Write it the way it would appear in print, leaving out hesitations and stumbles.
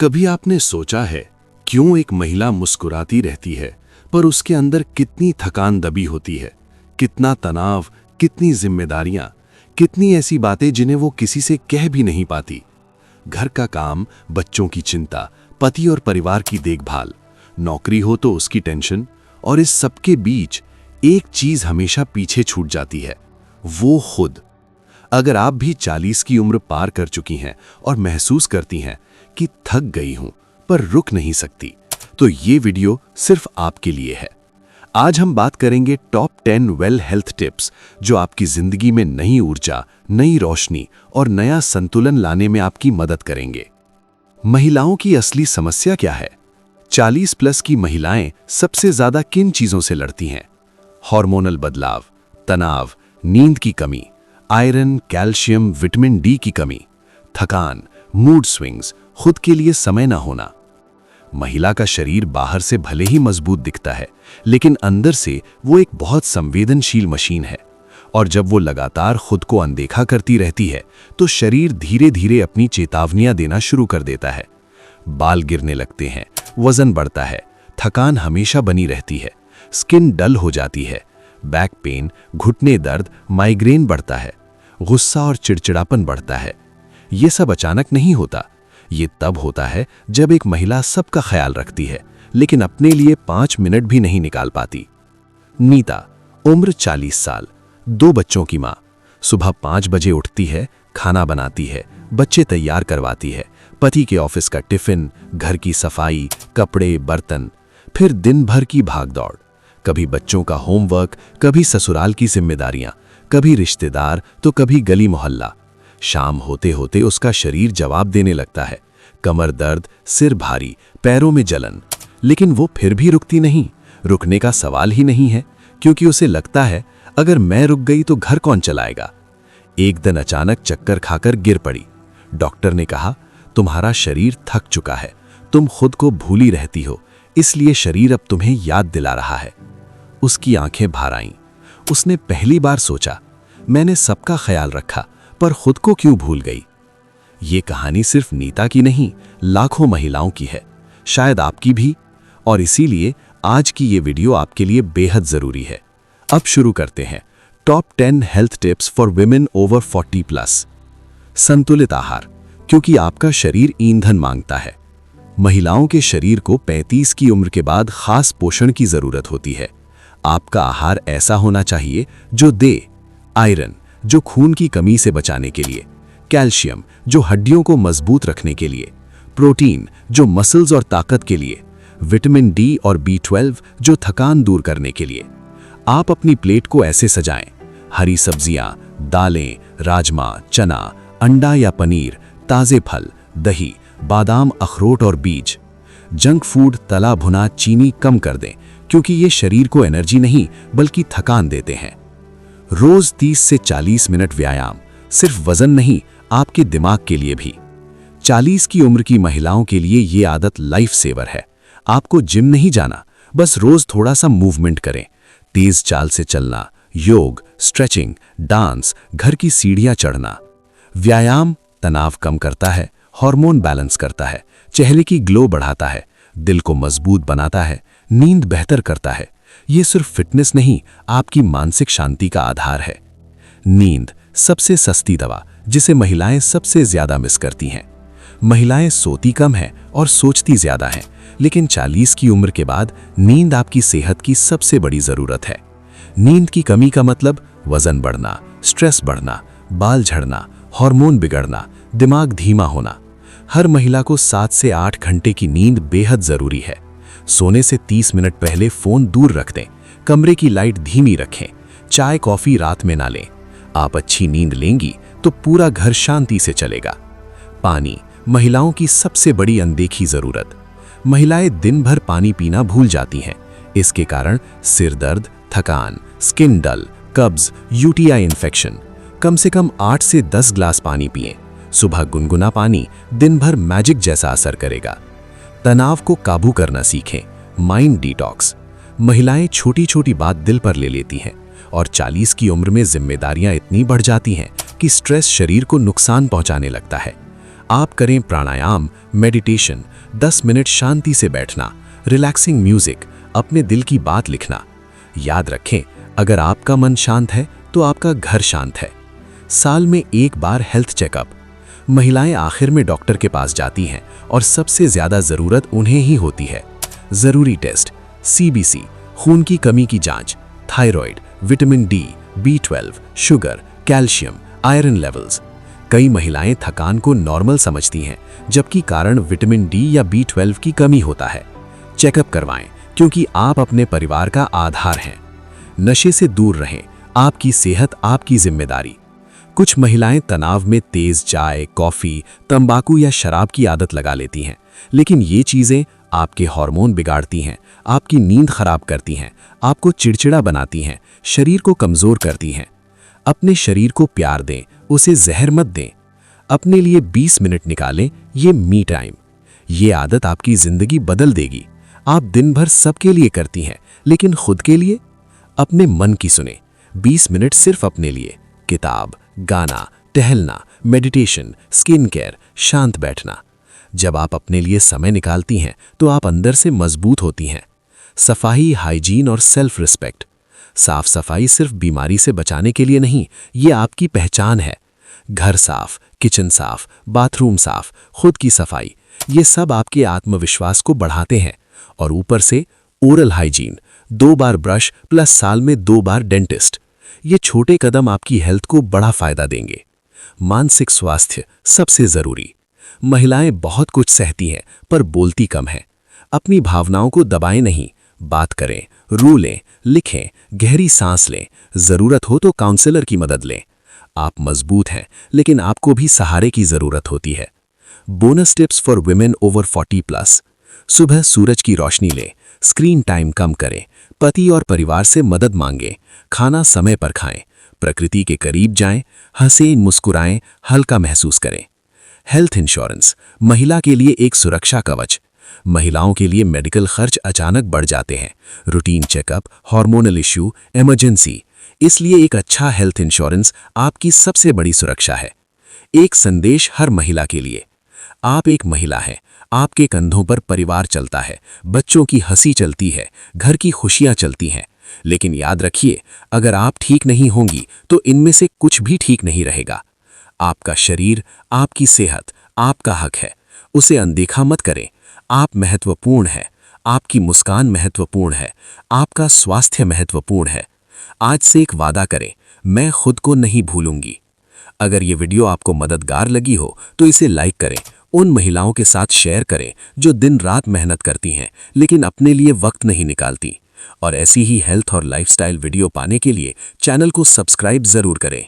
कभी आपने सोचा है क्यों एक महिला मुस्कुराती रहती है पर उसके अंदर कितनी थकान दबी होती है, कितना तनाव, कितनी जिम्मेदारियां, कितनी ऐसी बातें जिन्हें वो किसी से कह भी नहीं पाती। घर का काम, बच्चों की चिंता, पति और परिवार की देखभाल, नौकरी हो तो उसकी टेंशन, और इस सबके बीच एक चीज हमेशा पीछे छूट जाती है, वो खुद। अगर आप भी 40 की उम्र पार कर चुकी हैं और महसूस करती हैं कि थक गई हूं पर रुक नहीं सकती, तो ये वीडियो सिर्फ आपके लिए है। आज हम बात करेंगे टॉप 10 वेल हेल्थ टिप्स जो आपकी जिंदगी में नई ऊर्जा, नई रोशनी और नया संतुलन लाने में आपकी मदद करेंगे। महिलाओं की असली समस्या क्या है? 40 प्लस की महिलाएं सबसे ज्यादा किन चीजों से लड़ती हैं? हार्मोनल बदलाव, तनाव, नींद की कमी, आयरन, कैल्शियम, विटामिन डी की कमी, थकान, मूड स्विंग्स, खुद के लिए समय न होना। महिला का शरीर बाहर से भले ही मजबूत दिखता है, लेकिन अंदर से वो एक बहुत संवेदनशील मशीन है, और जब वो लगातार खुद को अनदेखा करती रहती है तो शरीर धीरे धीरे अपनी चेतावनियां देना शुरू कर देता है। बाल गिरने लगते हैं, वजन बढ़ता है, थकान हमेशा बनी रहती है, स्किन डल हो जाती है, बैक पेन, घुटने दर्द, माइग्रेन बढ़ता है, गुस्सा और चिड़चिड़ापन बढ़ता है। ये सब अचानक नहीं होता, ये तब होता है जब एक महिला सबका ख्याल रखती है लेकिन अपने लिए 5 मिनट भी नहीं निकाल पाती। नीता, उम्र 40 साल, 2 बच्चों की मां, सुबह 5 बजे उठती है, खाना बनाती है, बच्चे तैयार करवाती है, पति के ऑफिस का टिफिन, घर की सफाई, कपड़े, बर्तन, फिर दिन भर की भागदौड़, कभी बच्चों का होमवर्क, कभी ससुराल की जिम्मेदारियां, कभी रिश्तेदार तो कभी गली मोहल्ला। शाम होते होते उसका शरीर जवाब देने लगता है, कमर दर्द, सिर भारी, पैरों में जलन, लेकिन वो फिर भी रुकती नहीं। रुकने का सवाल ही नहीं है, क्योंकि उसे लगता है अगर मैं रुक गई तो घर कौन चलाएगा। एक दिन अचानक चक्कर खाकर गिर पड़ी। डॉक्टर ने कहा, तुम्हारा शरीर थक चुका है, तुम खुद को भूली रहती हो, इसलिए शरीर अब तुम्हें याद दिला रहा है। उसकी आंखें भर आईं। उसने पहली बार सोचा, मैंने सबका ख्याल रखा पर खुद को क्यों भूल गई। ये कहानी सिर्फ नीता की नहीं, लाखों महिलाओं की है, शायद आपकी भी, और इसीलिए आज की ये वीडियो आपके लिए बेहद जरूरी है। अब शुरू करते हैं top 10 health tips for women over 40 plus. संतुलित आहार, क्योंकि आपका शरीर ईंधन मांगता है। महिलाओं के शरीर को 35 की उम्र के बाद खास पोषण की जरूरत होती है। आपका आहार ऐसा होना चाहिए जो दे आयरन, जो खून की कमी से बचाने के लिए, कैल्शियम, जो हड्डियों को मजबूत रखने के लिए, प्रोटीन, जो मसल्स और ताकत के लिए, विटामिन डी और B12, जो थकान दूर करने के लिए। आप अपनी प्लेट को ऐसे सजाएं, हरी सब्जियां, दालें, राजमा, चना, अंडा या पनीर, ताजे फल, दही, बादाम, अखरोट और बीज। जंक फूड, तला भुना, चीनी कम कर दें, क्योंकि ये शरीर को एनर्जी नहीं बल्कि थकान देते हैं। रोज 30 से 40 मिनट व्यायाम, सिर्फ वजन नहीं, आपके दिमाग के लिए भी। 40 की उम्र की महिलाओं के लिए ये आदत लाइफ सेवर है। आपको जिम नहीं जाना, बस रोज थोड़ा सा मूवमेंट करें, तेज चाल से चलना, योग, स्ट्रेचिंग, डांस, घर की सीढ़ियां चढ़ना। व्यायाम तनाव कम करता है, हार्मोन बैलेंस करता है, चेहरे की ग्लो बढ़ाता है, दिल को मजबूत बनाता है, नींद बेहतर करता है। ये सिर्फ फिटनेस नहीं, आपकी मानसिक शांति का आधार है। नींद सबसे सस्ती दवा, जिसे महिलाएं सबसे ज्यादा मिस करती हैं। महिलाएं सोती कम हैं और सोचती ज्यादा हैं, लेकिन 40 की उम्र के बाद नींद आपकी सेहत की सबसे बड़ी जरूरत है। नींद की कमी का मतलब वजन बढ़ना, स्ट्रेस बढ़ना, बाल झड़ना, हार्मोन बिगड़ना, दिमाग धीमा होना। हर महिला को 7 से 8 घंटे की नींद बेहद जरूरी है। सोने से 30 मिनट पहले फोन दूर रख दें, कमरे की लाइट धीमी रखें, चाय कॉफी रात में ना लें। आप अच्छी नींद लेंगी तो पूरा घर शांति से चलेगा। पानी, महिलाओं की सबसे बड़ी अनदेखी जरूरत। महिलाएं दिन भर पानी पीना भूल जाती हैं। इसके कारण सिर दर्द, थकान, स्किन डल, कब्ज, यूटीआई इन्फेक्शन। कम से कम 8 से 10 ग्लास पानी पिएं। सुबह गुनगुना पानी दिन भर मैजिक जैसा असर करेगा। तनाव को काबू करना सीखें, माइंड डिटॉक्स। महिलाएं छोटी छोटी बात दिल पर ले लेती हैं और 40 की उम्र में जिम्मेदारियां इतनी बढ़ जाती हैं कि स्ट्रेस शरीर को नुकसान पहुंचाने लगता है। आप करें प्राणायाम, मेडिटेशन, 10 मिनट शांति से बैठना, रिलैक्सिंग म्यूजिक, अपने दिल की बात लिखना। याद रखें, अगर आपका मन शांत है तो आपका घर शांत है। साल में एक बार हेल्थ चेकअप। महिलाएं आखिर में डॉक्टर के पास जाती हैं और सबसे ज्यादा जरूरत उन्हें ही होती है। जरूरी टेस्ट, CBC, खून की कमी की जांच, thyroid, vitamin D, B12, sugar, calcium, iron levels. कई महिलाएं थकान को नॉर्मल समझती हैं, जबकि कारण विटामिन D या B12 की कमी होता है। चेकअप करवाएं, क्योंकि आप अपने परिवार का आधार हैं। नशे से दूर रहें, आपकी सेहत आपकी जिम्मेदारी। कुछ महिलाएं तनाव में तेज चाय, कॉफी, तंबाकू या शराब की आदत लगा लेती हैं, लेकिन ये चीजें आपके हार्मोन बिगाड़ती हैं, आपकी नींद खराब करती हैं, आपको चिड़चिड़ा बनाती हैं, शरीर को कमजोर करती हैं। अपने शरीर को प्यार दें, उसे जहर मत दें। अपने लिए 20 मिनट निकालें, ये मी टाइम। ये आदत आपकी जिंदगी बदल देगी। आप दिन भर सबके लिए करती हैं, लेकिन खुद के लिए? अपने मन की सुने, 20 मिनट सिर्फ अपने लिए। किताब, गाना, टहलना, मेडिटेशन, स्किन केयर, शांत बैठना। जब आप अपने लिए समय निकालती हैं तो आप अंदर से मजबूत होती हैं। सफाई, हाइजीन और सेल्फ रिस्पेक्ट। साफ सफाई सिर्फ बीमारी से बचाने के लिए नहीं, ये आपकी पहचान है। घर साफ, किचन साफ, बाथरूम साफ, खुद की सफाई, ये सब आपके आत्मविश्वास को बढ़ाते हैं। और ऊपर से ओरल हाइजीन, 2 बार ब्रश प्लस साल में 2 बार डेंटिस्ट। ये छोटे कदम आपकी हेल्थ को बड़ा फायदा देंगे। मानसिक स्वास्थ्य सबसे जरूरी। महिलाएं बहुत कुछ सहती हैं पर बोलती कम हैं। अपनी भावनाओं को दबाएं नहीं, बात करें, रो लें, लिखें, गहरी सांस लें, जरूरत हो तो काउंसलर की मदद लें। आप मजबूत हैं, लेकिन आपको भी सहारे की जरूरत होती है। Bonus tips for women over 40+। सुबह सूरज की रोशनी लें, स्क्रीन टाइम कम करें, पति और परिवार से मदद मांगें, खाना समय पर खाएं, प्रकृति के करीब जाएं, हंसें, मुस्कुराएं, हल्का महसूस करें। हेल्थ इंश्योरेंस, महिला के लिए एक सुरक्षा कवच। महिलाओं के लिए मेडिकल खर्च अचानक बढ़ जाते हैं, routine checkup, hormonal issue, emergency. इसलिए एक अच्छा हेल्थ इंश्योरेंस आपकी सबसे बड़ी सुरक्षा है। एक संदेश हर महिला के लिए। आप एक महिला हैं, आपके कंधों पर परिवार चलता है, बच्चों की हंसी चलती है, घर की खुशियां चलती हैं। लेकिन याद रखिए, अगर आप ठीक नहीं होंगी तो इनमें से कुछ भी ठीक नहीं रहेगा। आपका शरीर, आपकी सेहत, आपका हक है, उसे अनदेखा मत करें। आप महत्वपूर्ण हैं, आपकी मुस्कान महत्वपूर्ण है, आपका स्वास्थ्य महत्वपूर्ण है। आज से एक वादा करें, मैं खुद को नहीं भूलूंगी। अगर ये वीडियो आपको मददगार लगी हो तो इसे लाइक करें, उन महिलाओं के साथ शेयर करें जो दिन रात मेहनत करती हैं लेकिन अपने लिए वक्त नहीं निकालती। और ऐसी ही हेल्थ और लाइफस्टाइल वीडियो पाने के लिए चैनल को सब्सक्राइब जरूर करें।